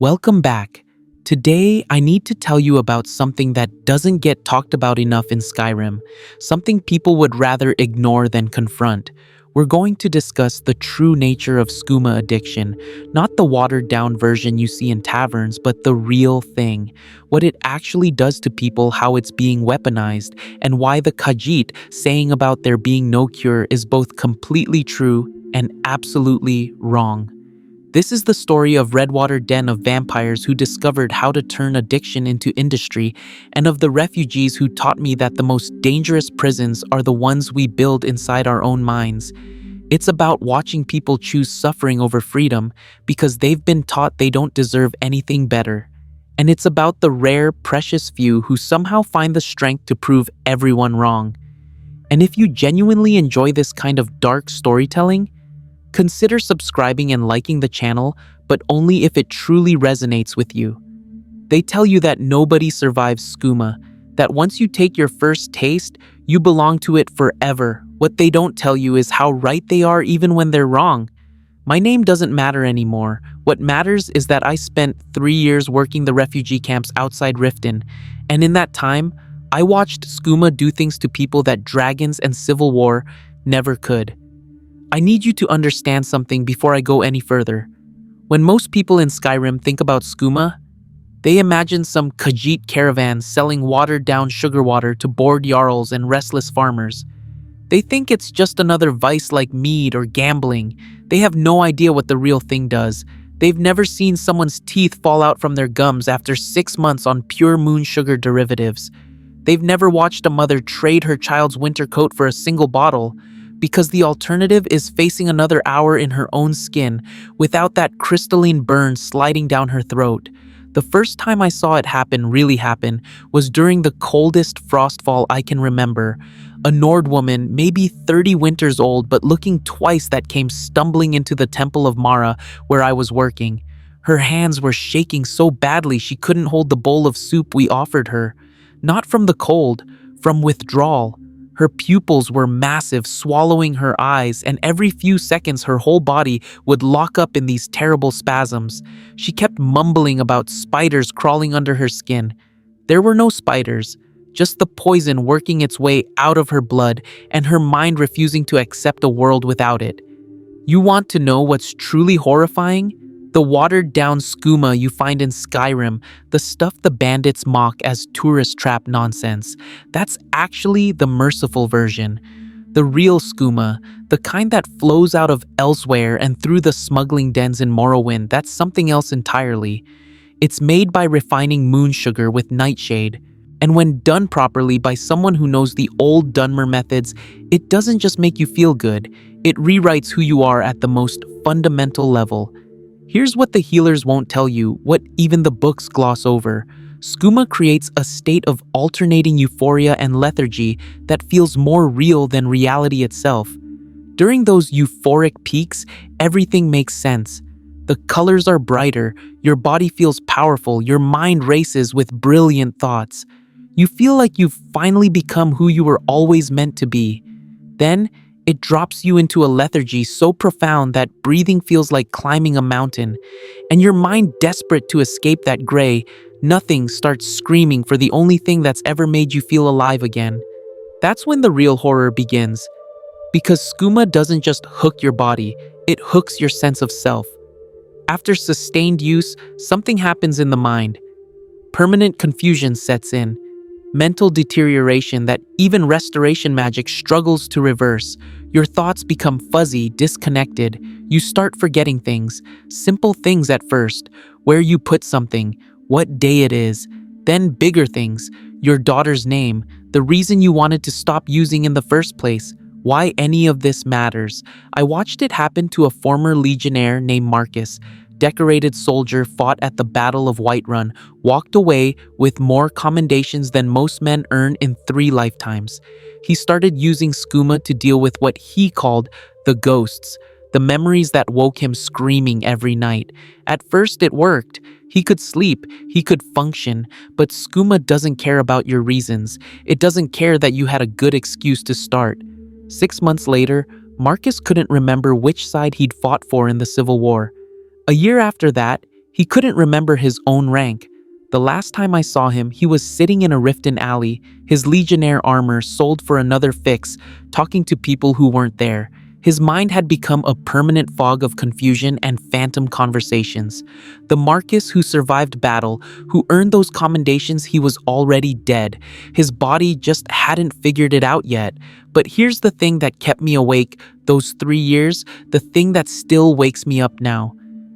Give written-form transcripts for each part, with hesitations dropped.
Welcome back. Today, I need to tell you about something that doesn't get talked about enough in Skyrim, something people would rather ignore than confront. We're going to discuss the true nature of skooma addiction, not the watered-down version you see in taverns, but the real thing. What it actually does to people, how it's being weaponized, and why the Khajiit saying about there being no cure is both completely true and absolutely wrong. This is the story of Redwater Den of vampires who discovered how to turn addiction into industry, and of the refugees who taught me that the most dangerous prisons are the ones we build inside our own minds. It's about watching people choose suffering over freedom because they've been taught they don't deserve anything better. And it's about the rare, precious few who somehow find the strength to prove everyone wrong. And if you genuinely enjoy this kind of dark storytelling, consider subscribing and liking the channel, but only if it truly resonates with you. They tell you that nobody survives skooma, that once you take your first taste, you belong to it forever. What they don't tell you is how right they are even when they're wrong. My name doesn't matter anymore. What matters is that I spent 3 years working the refugee camps outside Riften, and in that time, I watched skooma do things to people that dragons and civil war never could. I need you to understand something before I go any further. When most people in Skyrim think about skooma, they imagine some Khajiit caravan selling watered-down sugar water to bored jarls and restless farmers. They think it's just another vice like mead or gambling. They have no idea what the real thing does. They've never seen someone's teeth fall out from their gums after 6 months on pure moon sugar derivatives. They've never watched a mother trade her child's winter coat for a single bottle, because the alternative is facing another hour in her own skin without that crystalline burn sliding down her throat. The first time I saw it really happen, was during the coldest frostfall I can remember. A Nord woman, maybe 30 winters old but looking twice that, came stumbling into the Temple of Mara where I was working. Her hands were shaking so badly she couldn't hold the bowl of soup we offered her. Not from the cold, from withdrawal. Her pupils were massive, swallowing her eyes, and every few seconds her whole body would lock up in these terrible spasms. She kept mumbling about spiders crawling under her skin. There were no spiders, just the poison working its way out of her blood and her mind refusing to accept a world without it. You want to know what's truly horrifying? The watered-down skooma you find in Skyrim, the stuff the bandits mock as tourist trap nonsense, that's actually the merciful version. The real skooma, the kind that flows out of elsewhere and through the smuggling dens in Morrowind, that's something else entirely. It's made by refining moon sugar with nightshade. And when done properly by someone who knows the old Dunmer methods, it doesn't just make you feel good, it rewrites who you are at the most fundamental level. Here's what the healers won't tell you, what even the books gloss over. Skooma creates a state of alternating euphoria and lethargy that feels more real than reality itself. During those euphoric peaks, everything makes sense. The colors are brighter, your body feels powerful, your mind races with brilliant thoughts. You feel like you've finally become who you were always meant to be. Then, it drops you into a lethargy so profound that breathing feels like climbing a mountain, and your mind, desperate to escape that gray nothing, starts screaming for the only thing that's ever made you feel alive again. That's when the real horror begins. Because skooma doesn't just hook your body, it hooks your sense of self. After sustained use, something happens in the mind. Permanent confusion sets in. Mental deterioration that even restoration magic struggles to reverse. Your thoughts become fuzzy, disconnected. You start forgetting things, simple things at first, where you put something, what day it is, then bigger things, your daughter's name, the reason you wanted to stop using in the first place, why any of this matters. I watched it happen to a former legionnaire named Marcus. Decorated soldier, fought at the Battle of Whiterun, walked away with more commendations than most men earn in 3 lifetimes. He started using skooma to deal with what he called the ghosts, the memories that woke him screaming every night. At first it worked. He could sleep, he could function, but skooma doesn't care about your reasons. It doesn't care that you had a good excuse to start. 6 months later, Marcus couldn't remember which side he'd fought for in the Civil War. A year after that, He couldn't remember his own rank. The last time I saw him, he was sitting in a riften alley, his legionnaire armor sold for another fix, talking to people who weren't there. His mind had become a permanent fog of confusion and phantom conversations. The Marcus who survived battle, who earned those commendations, he was already dead. His body just hadn't figured it out yet. But here's the thing that kept me awake those 3 years, the thing that still wakes me up now.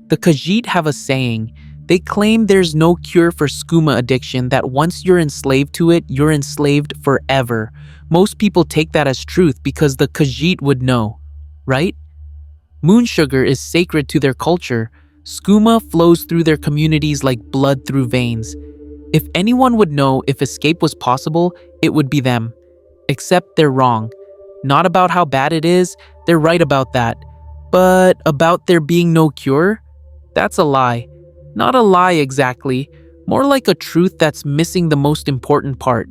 The Khajiit have a saying. They claim there's no cure for skooma addiction, that once you're enslaved to it, you're enslaved forever. Most people take that as truth because the Khajiit would know, right? Moon sugar is sacred to their culture. Skooma flows through their communities like blood through veins. If anyone would know if escape was possible, it would be them. Except they're wrong. Not about how bad it is, they're right about that. But about there being no cure? That's a lie. Not a lie exactly, more like a truth that's missing the most important part.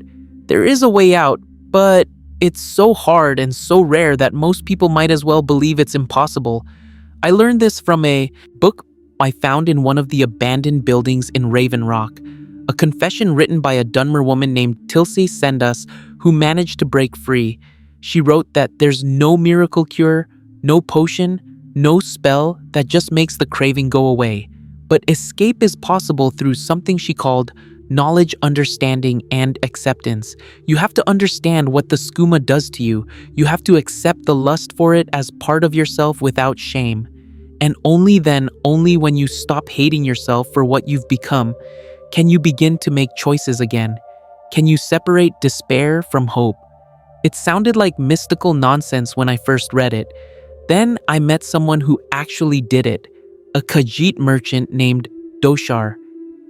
There is a way out, but it's so hard and so rare that most people might as well believe it's impossible. I learned this from a book I found in one of the abandoned buildings in Raven Rock, a confession written by a Dunmer woman named Tilse Sendas who managed to break free. She wrote that there's no miracle cure, no potion, no spell that just makes the craving go away. But escape is possible through something she called knowledge, understanding, and acceptance. You have to understand what the skooma does to you. You have to accept the lust for it as part of yourself without shame. And only then, only when you stop hating yourself for what you've become, can you begin to make choices again. Can you separate despair from hope? It sounded like mystical nonsense when I first read it. Then I met someone who actually did it. A Khajiit merchant named Doshar.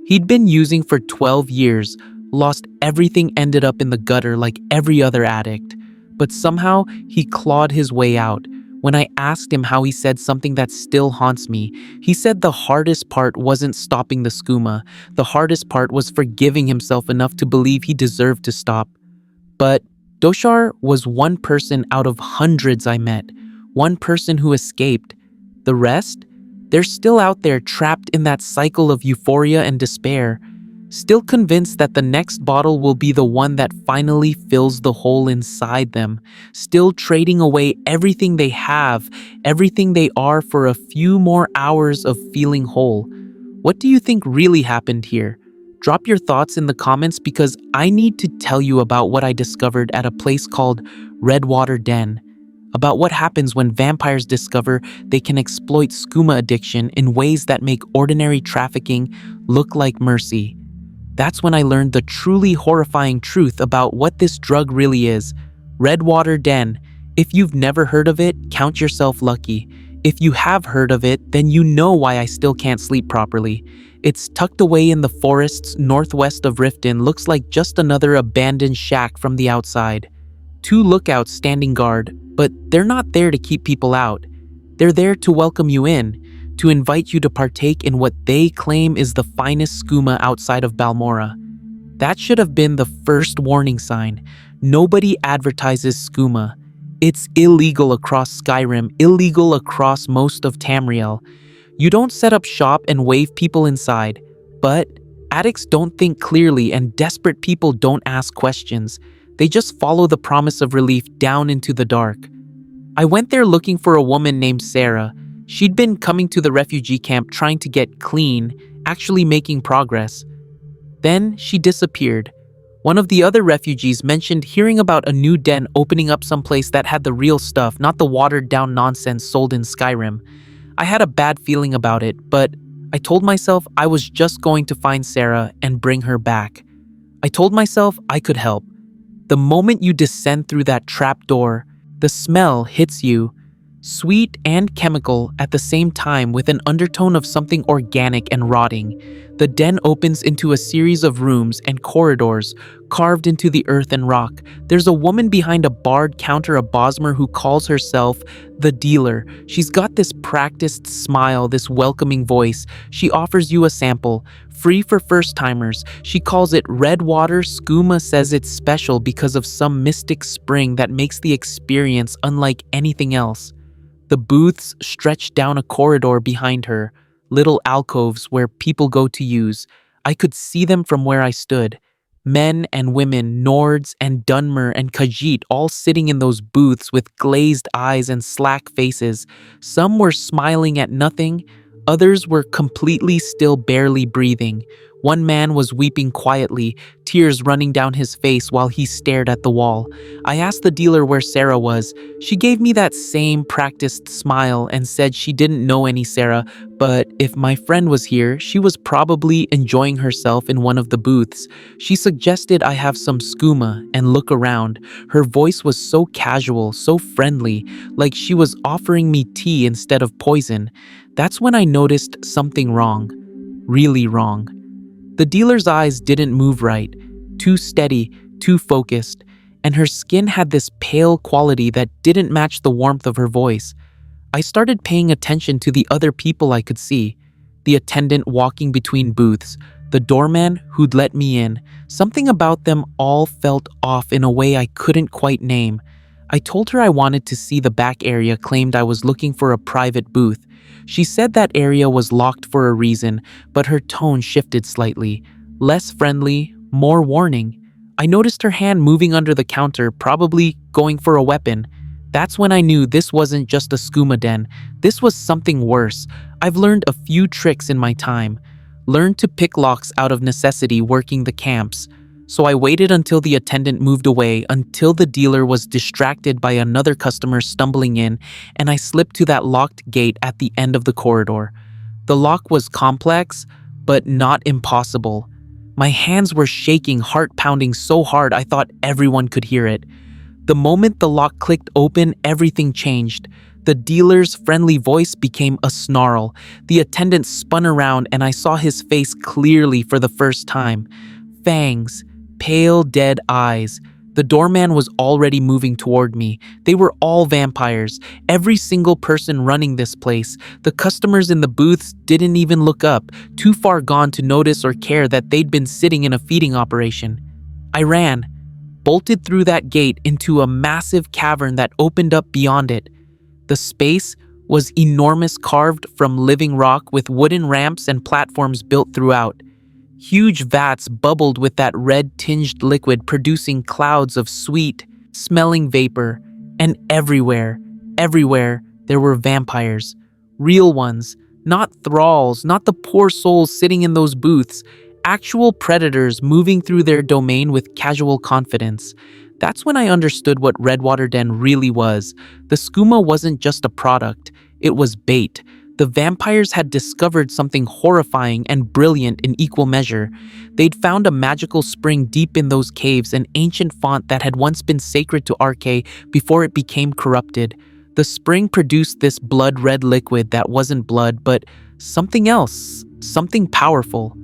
He'd been using for 12 years, lost everything, ended up in the gutter like every other addict. But somehow, he clawed his way out. When I asked him how, he said something that still haunts me. He said the hardest part wasn't stopping the skooma. The hardest part was forgiving himself enough to believe he deserved to stop. But Doshar was one person out of hundreds I met. One person who escaped. The rest? They're still out there trapped in that cycle of euphoria and despair, still convinced that the next bottle will be the one that finally fills the hole inside them, still trading away everything they have, everything they are for a few more hours of feeling whole. What do you think really happened here? Drop your thoughts in the comments because I need to tell you about what I discovered at a place called Redwater Den. About what happens when vampires discover they can exploit skooma addiction in ways that make ordinary trafficking look like mercy. That's when I learned the truly horrifying truth about what this drug really is. Redwater Den. If you've never heard of it, count yourself lucky. If you have heard of it, then you know why I still can't sleep properly. It's tucked away in the forests northwest of Riften, looks like just another abandoned shack from the outside. 2 lookouts standing guard, but they're not there to keep people out. They're there to welcome you in, to invite you to partake in what they claim is the finest skooma outside of Balmora. That should have been the first warning sign. Nobody advertises skooma. It's illegal across Skyrim, illegal across most of Tamriel. You don't set up shop and wave people inside, but addicts don't think clearly and desperate people don't ask questions. They just follow the promise of relief down into the dark. I went there looking for a woman named Sarah. She'd been coming to the refugee camp trying to get clean, actually making progress. Then she disappeared. One of the other refugees mentioned hearing about a new den opening up someplace that had the real stuff, not the watered-down nonsense sold in Skyrim. I had a bad feeling about it, but I told myself I was just going to find Sarah and bring her back. I told myself I could help. The moment you descend through that trap door, the smell hits you, sweet and chemical at the same time with an undertone of something organic and rotting. The den opens into a series of rooms and corridors carved into the earth and rock. There's a woman behind a barred counter, a Bosmer, who calls herself the dealer. She's got this practiced smile, this welcoming voice. She offers you a sample, free for first-timers. She calls it Redwater. Skooma says it's special because of some mystic spring that makes the experience unlike anything else. The booths stretch down a corridor behind her, little alcoves where people go to use. I could see them from where I stood. Men and women, Nords and Dunmer and Khajiit, all sitting in those booths with glazed eyes and slack faces. Some were smiling at nothing, others were completely still, barely breathing. One man was weeping quietly, tears running down his face while he stared at the wall. I asked the dealer where Sarah was. She gave me that same practiced smile and said she didn't know any Sarah, but if my friend was here, she was probably enjoying herself in one of the booths. She suggested I have some skooma and look around. Her voice was so casual, so friendly, like she was offering me tea instead of poison. That's when I noticed something wrong. Really wrong. The dealer's eyes didn't move right, too steady, too focused, and her skin had this pale quality that didn't match the warmth of her voice. I started paying attention to the other people I could see. The attendant walking between booths, the doorman who'd let me in. Something about them all felt off in a way I couldn't quite name. I told her I wanted to see the back area, claimed I was looking for a private booth. She said that area was locked for a reason, but her tone shifted slightly. Less friendly, more warning. I noticed her hand moving under the counter, probably going for a weapon. That's when I knew this wasn't just a skooma den. This was something worse. I've learned a few tricks in my time. Learned to pick locks out of necessity working the camps. So I waited until the attendant moved away, until the dealer was distracted by another customer stumbling in, and I slipped to that locked gate at the end of the corridor. The lock was complex, but not impossible. My hands were shaking, heart pounding so hard I thought everyone could hear it. The moment the lock clicked open, everything changed. The dealer's friendly voice became a snarl. The attendant spun around and I saw his face clearly for the first time. Fangs. Pale, dead eyes. The doorman was already moving toward me. They were all vampires. Every single person running this place. The customers in the booths didn't even look up, too far gone to notice or care that they'd been sitting in a feeding operation. I ran, bolted through that gate into a massive cavern that opened up beyond it. The space was enormous, carved from living rock with wooden ramps and platforms built throughout. Huge vats bubbled with that red-tinged liquid, producing clouds of sweet-smelling vapor. And everywhere, there were vampires. Real ones, not thralls, not the poor souls sitting in those booths. Actual predators moving through their domain with casual confidence. That's when I understood what Redwater Den really was. The skooma wasn't just a product, it was bait. The vampires had discovered something horrifying and brilliant in equal measure. They'd found a magical spring deep in those caves, an ancient font that had once been sacred to Arche before it became corrupted. The spring produced this blood-red liquid that wasn't blood, but something else, something powerful.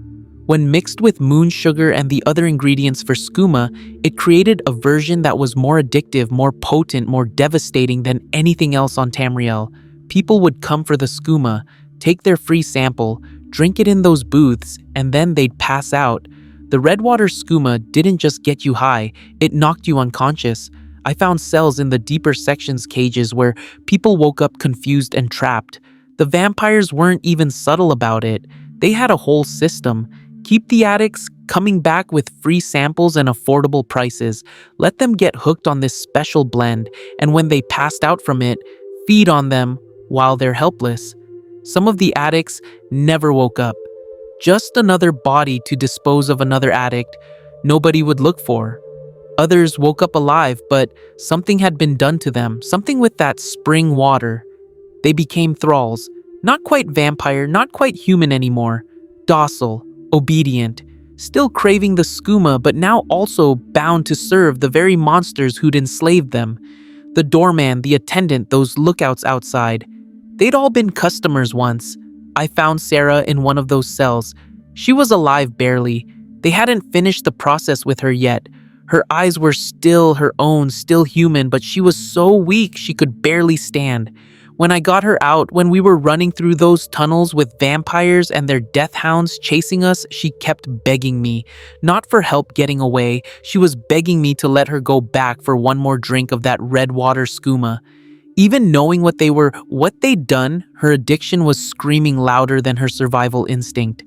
When mixed with moon sugar and the other ingredients for skooma, it created a version that was more addictive, more potent, more devastating than anything else on Tamriel. People would come for the skooma, take their free sample, drink it in those booths, and then they'd pass out. The Redwater skooma didn't just get you high, it knocked you unconscious. I found cells in the deeper sections cages where people woke up confused and trapped. The vampires weren't even subtle about it. They had a whole system. Keep the addicts coming back with free samples and affordable prices. Let them get hooked on this special blend, and when they passed out from it, feed on them while they're helpless. Some of the addicts never woke up. Just another body to dispose of another addict nobody would look for. Others woke up alive, but something had been done to them, something with that spring water. They became thralls, not quite vampire, not quite human anymore. Docile, obedient, still craving the skooma, but now also bound to serve the very monsters who'd enslaved them. The doorman, the attendant, those lookouts outside. They'd all been customers once. I found Sarah in one of those cells. She was alive barely. They hadn't finished the process with her yet. Her eyes were still her own, still human, but she was so weak she could barely stand. When I got her out, when we were running through those tunnels with vampires and their death hounds chasing us, she kept begging me. Not for help getting away, she was begging me to let her go back for one more drink of that Redwater skooma. Even knowing what they'd done, her addiction was screaming louder than her survival instinct.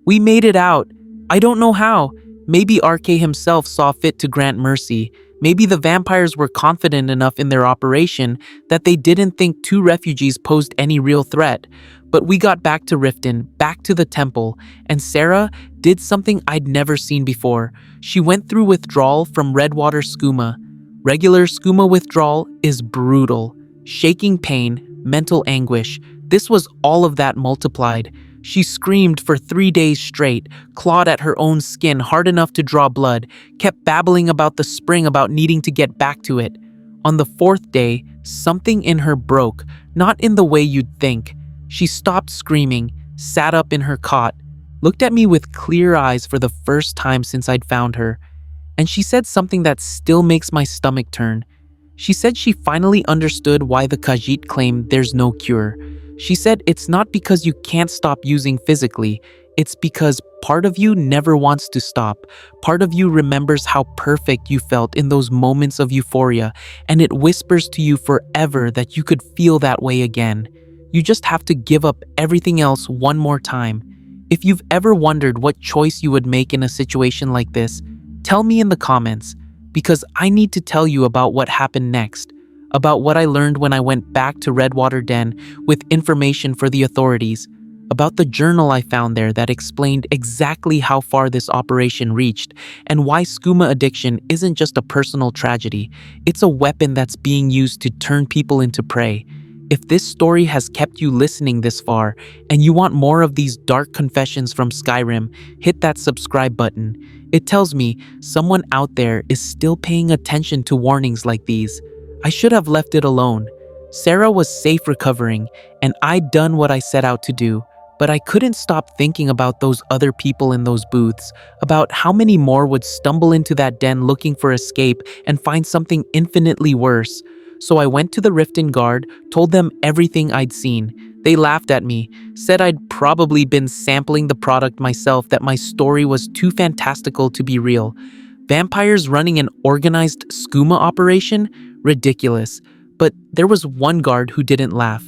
We made it out. I don't know how. Maybe RK himself saw fit to grant mercy. Maybe the vampires were confident enough in their operation that they didn't think two refugees posed any real threat. But we got back to Riften, back to the temple, and Sarah did something I'd never seen before. She went through withdrawal from Redwater Skooma. Regular skooma withdrawal is brutal. Shaking pain, mental anguish. This was all of that multiplied. She screamed for 3 days straight, clawed at her own skin hard enough to draw blood, kept babbling about the spring, about needing to get back to it. On the 4th day, something in her broke, not in the way you'd think. She stopped screaming, sat up in her cot, looked at me with clear eyes for the first time since I'd found her, and she said something that still makes my stomach turn. She said she finally understood why the Khajiit claim there's no cure. She said it's not because you can't stop using physically, it's because part of you never wants to stop. Part of you remembers how perfect you felt in those moments of euphoria, and it whispers to you forever that you could feel that way again. You just have to give up everything else one more time. If you've ever wondered what choice you would make in a situation like this, tell me in the comments, because I need to tell you about what happened next, about what I learned when I went back to Redwater Den with information for the authorities, about the journal I found there that explained exactly how far this operation reached, and why skooma addiction isn't just a personal tragedy, it's a weapon that's being used to turn people into prey. If this story has kept you listening this far, and you want more of these dark confessions from Skyrim, hit that subscribe button. It tells me someone out there is still paying attention to warnings like these. I should have left it alone. Sarah was safe recovering, and I'd done what I set out to do. But I couldn't stop thinking about those other people in those booths, about how many more would stumble into that den looking for escape and find something infinitely worse. So I went to the Riften Guard, told them everything I'd seen. They laughed at me, said I'd probably been sampling the product myself, that my story was too fantastical to be real. Vampires running an organized skooma operation? Ridiculous. But there was one guard who didn't laugh.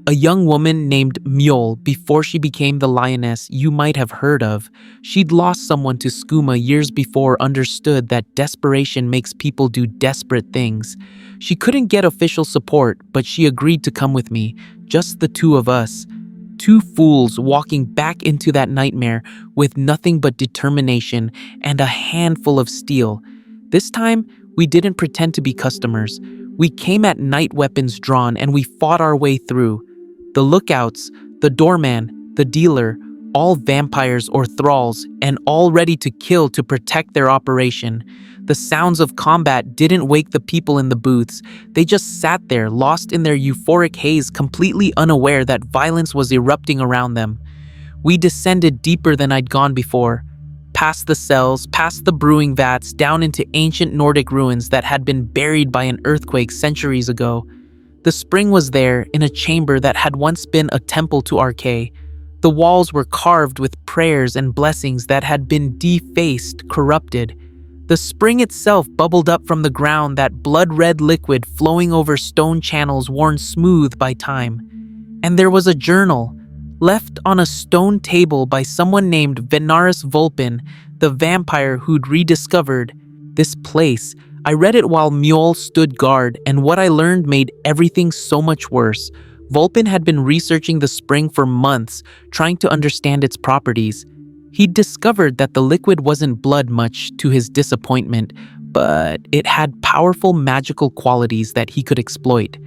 A young woman named Mjol, before she became the lioness you might have heard of. She'd lost someone to skooma years before, understood that desperation makes people do desperate things. She couldn't get official support, but she agreed to come with me, just the two of us. Two fools walking back into that nightmare with nothing but determination and a handful of steel. This time, we didn't pretend to be customers. We came at night, weapons drawn, and we fought our way through. The lookouts, the doorman, the dealer, all vampires or thralls, and all ready to kill to protect their operation. The sounds of combat didn't wake the people in the booths. They just sat there, lost in their euphoric haze, completely unaware that violence was erupting around them. We descended deeper than I'd gone before. Past the cells, past the brewing vats, down into ancient Nordic ruins that had been buried by an earthquake centuries ago. The spring was there, in a chamber that had once been a temple to RK. The walls were carved with prayers and blessings that had been defaced, corrupted. The spring itself bubbled up from the ground, that blood-red liquid flowing over stone channels worn smooth by time. And there was a journal, left on a stone table by someone named Venaris Vulpin, the vampire who'd rediscovered this place. I read it while Mjol stood guard, and what I learned made everything so much worse. Vulpin had been researching the spring for months, trying to understand its properties. He'd discovered that the liquid wasn't blood, much to his disappointment, but it had powerful magical qualities that he could exploit.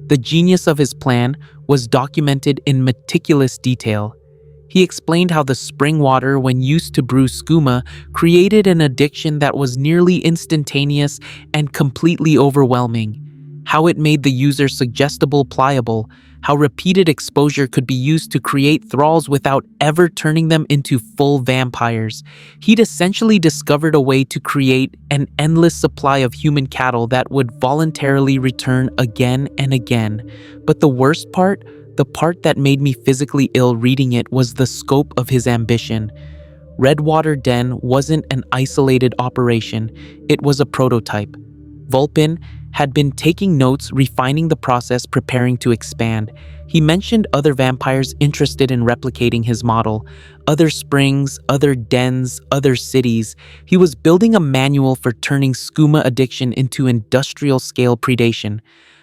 The genius of his plan was documented in meticulous detail. He explained how the spring water, when used to brew skooma, created an addiction that was nearly instantaneous and completely overwhelming. How it made the user suggestible, pliable, how repeated exposure could be used to create thralls without ever turning them into full vampires. He'd essentially discovered a way to create an endless supply of human cattle that would voluntarily return again and again. But the worst part, the part that made me physically ill reading it, was the scope of his ambition. Redwater Den wasn't an isolated operation, it was a prototype. Vulpin had been taking notes, refining the process, preparing to expand. He mentioned other vampires interested in replicating his model, other springs, other dens, other cities. He was building a manual for turning skooma addiction into industrial-scale predation.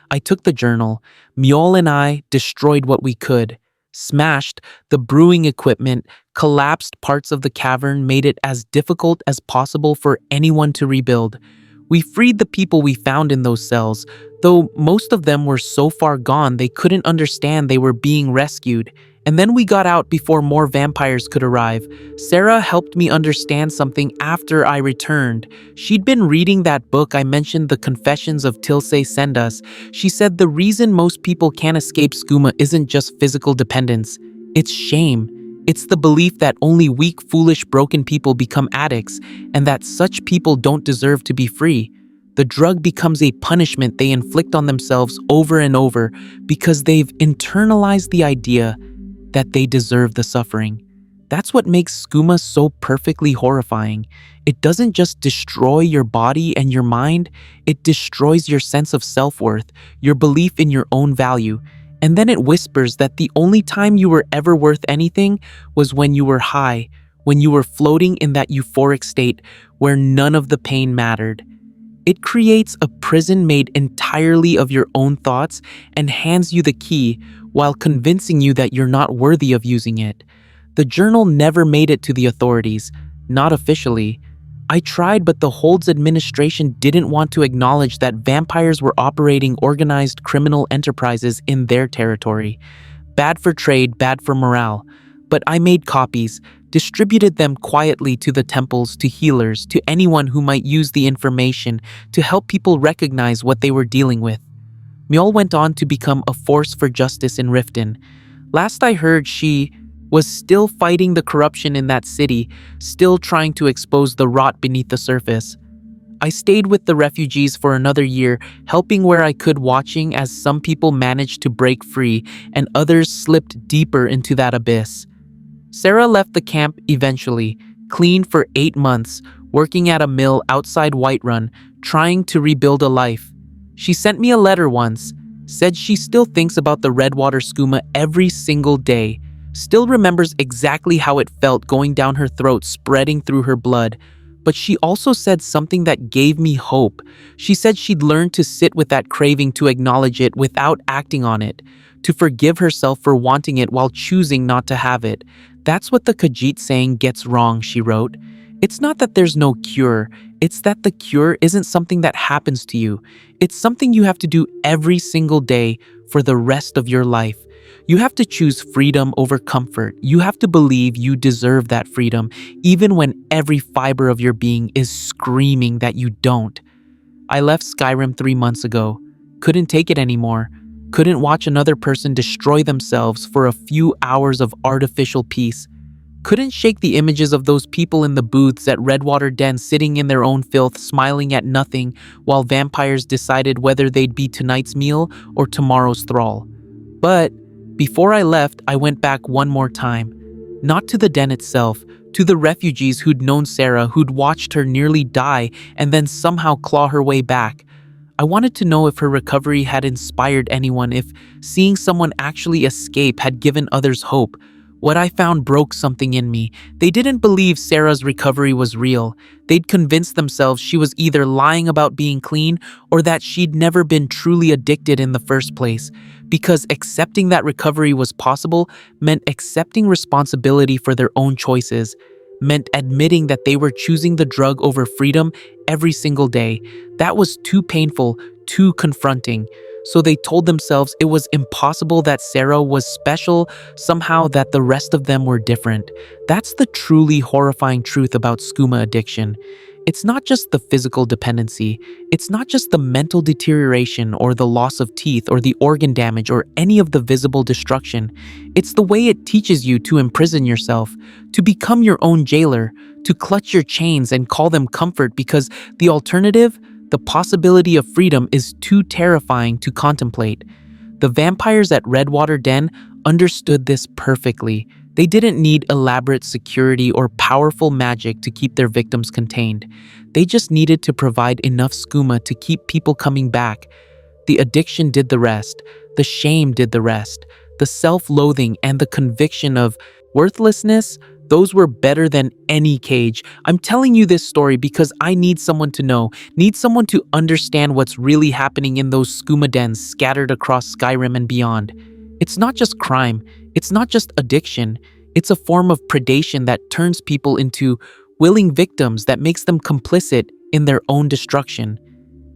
I took the journal. Mjol and I destroyed what we could. Smashed the brewing equipment, collapsed parts of the cavern, made it as difficult as possible for anyone to rebuild. We freed the people we found in those cells, though most of them were so far gone they couldn't understand they were being rescued. And then we got out before more vampires could arrive. Sarah helped me understand something after I returned. She'd been reading that book I mentioned, The Confessions of Tilse Sendas. She said the reason most people can't escape skooma isn't just physical dependence, it's shame. It's the belief that only weak, foolish, broken people become addicts, and that such people don't deserve to be free. The drug becomes a punishment they inflict on themselves over and over because they've internalized the idea that they deserve the suffering. That's what makes skooma so perfectly horrifying. It doesn't just destroy your body and your mind, it destroys your sense of self-worth, your belief in your own value. And then it whispers that the only time you were ever worth anything was when you were high, when you were floating in that euphoric state where none of the pain mattered. It creates a prison made entirely of your own thoughts and hands you the key while convincing you that you're not worthy of using it. The journal never made it to the authorities, not officially. I tried, but the Hold's administration didn't want to acknowledge that vampires were operating organized criminal enterprises in their territory. Bad for trade, bad for morale. But I made copies, distributed them quietly to the temples, to healers, to anyone who might use the information to help people recognize what they were dealing with. Mjol went on to become a force for justice in Riften. Last I heard, she was still fighting the corruption in that city, still trying to expose the rot beneath the surface. I stayed with the refugees for another year, helping where I could, watching as some people managed to break free and others slipped deeper into that abyss. Sarah left the camp eventually, clean for 8 months, working at a mill outside Whiterun, trying to rebuild a life. She sent me a letter once, said she still thinks about the Redwater skooma every single day, still remembers exactly how it felt going down her throat, spreading through her blood. But she also said something that gave me hope. She said she'd learned to sit with that craving, to acknowledge it without acting on it, to forgive herself for wanting it while choosing not to have it. That's what the Khajiit saying gets wrong, she wrote. It's not that there's no cure, it's that the cure isn't something that happens to you. It's something you have to do every single day for the rest of your life. You have to choose freedom over comfort. You have to believe you deserve that freedom, even when every fiber of your being is screaming that you don't. I left Skyrim 3 months ago. Couldn't take it anymore. Couldn't watch another person destroy themselves for a few hours of artificial peace. Couldn't shake the images of those people in the booths at Redwater Den, sitting in their own filth, smiling at nothing, while vampires decided whether they'd be tonight's meal or tomorrow's thrall. But before I left, I went back one more time. Not to the den itself, to the refugees who'd known Sarah, who'd watched her nearly die and then somehow claw her way back. I wanted to know if her recovery had inspired anyone, if seeing someone actually escape had given others hope. What I found broke something in me. They didn't believe Sarah's recovery was real. They'd convinced themselves she was either lying about being clean or that she'd never been truly addicted in the first place. Because accepting that recovery was possible meant accepting responsibility for their own choices, meant admitting that they were choosing the drug over freedom every single day. That was too painful, too confronting. So they told themselves it was impossible, that Sarah was special, somehow that the rest of them were different. That's the truly horrifying truth about skooma addiction. It's not just the physical dependency, it's not just the mental deterioration or the loss of teeth or the organ damage or any of the visible destruction. It's the way it teaches you to imprison yourself, to become your own jailer, to clutch your chains and call them comfort because the alternative, the possibility of freedom, is too terrifying to contemplate. The vampires at Redwater Den understood this perfectly. They didn't need elaborate security or powerful magic to keep their victims contained. They just needed to provide enough skooma to keep people coming back. The addiction did the rest. The shame did the rest. The self-loathing and the conviction of worthlessness, those were better than any cage. I'm telling you this story because I need someone to know, need someone to understand what's really happening in those skooma dens scattered across Skyrim and beyond. It's not just crime. It's not just addiction. It's a form of predation that turns people into willing victims, that makes them complicit in their own destruction.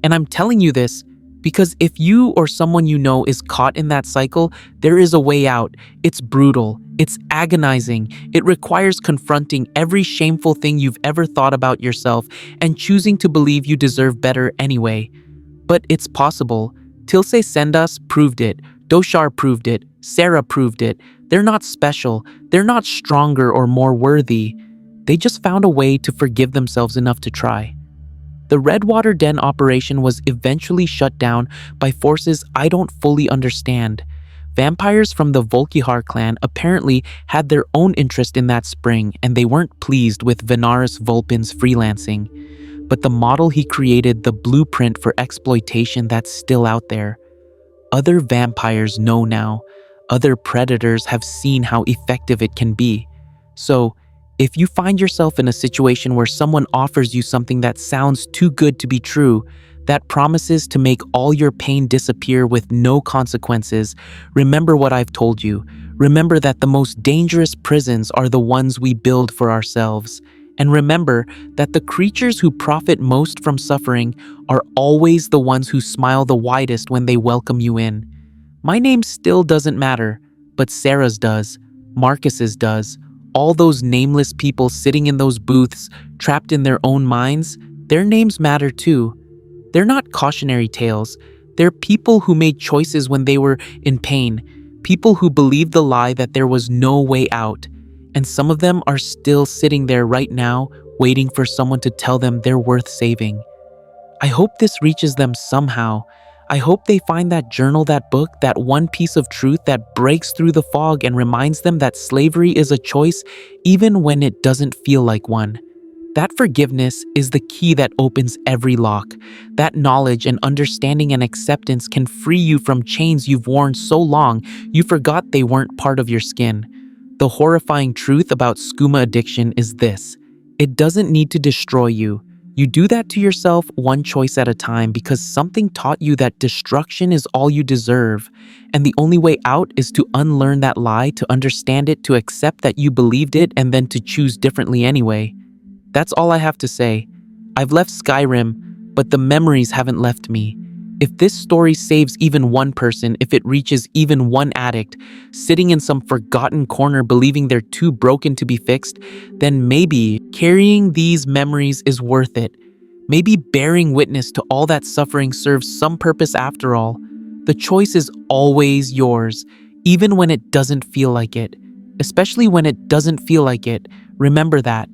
And I'm telling you this because if you or someone you know is caught in that cycle, there is a way out. It's brutal. It's agonizing. It requires confronting every shameful thing you've ever thought about yourself and choosing to believe you deserve better anyway. But it's possible. Tilse Sendas proved it. Doshar proved it. Sarah proved it. They're not special. They're not stronger or more worthy. They just found a way to forgive themselves enough to try. The Redwater Den operation was eventually shut down by forces I don't fully understand. Vampires from the Volkihar clan apparently had their own interest in that spring, and they weren't pleased with Venaris Vulpin's freelancing. But the model he created, the blueprint for exploitation, that's still out there. Other vampires know now. Other predators have seen how effective it can be. So, if you find yourself in a situation where someone offers you something that sounds too good to be true, that promises to make all your pain disappear with no consequences, remember what I've told you. Remember that the most dangerous prisons are the ones we build for ourselves. And remember that the creatures who profit most from suffering are always the ones who smile the widest when they welcome you in. My name still doesn't matter, but Sarah's does, Marcus's does. All those nameless people sitting in those booths, trapped in their own minds, their names matter too. They're not cautionary tales. They're people who made choices when they were in pain, people who believed the lie that there was no way out. And some of them are still sitting there right now, waiting for someone to tell them they're worth saving. I hope this reaches them somehow. I hope they find that journal, that book, that one piece of truth that breaks through the fog and reminds them that slavery is a choice even when it doesn't feel like one. That forgiveness is the key that opens every lock. That knowledge and understanding and acceptance can free you from chains you've worn so long you forgot they weren't part of your skin. The horrifying truth about skooma addiction is this: it doesn't need to destroy you. You do that to yourself one choice at a time because something taught you that destruction is all you deserve. And the only way out is to unlearn that lie, to understand it, to accept that you believed it, and then to choose differently anyway. That's all I have to say. I've left Skyrim, but the memories haven't left me. If this story saves even one person, if it reaches even one addict sitting in some forgotten corner believing they're too broken to be fixed, then maybe carrying these memories is worth it. Maybe bearing witness to all that suffering serves some purpose after all. The choice is always yours, even when it doesn't feel like it. Especially when it doesn't feel like it, remember that.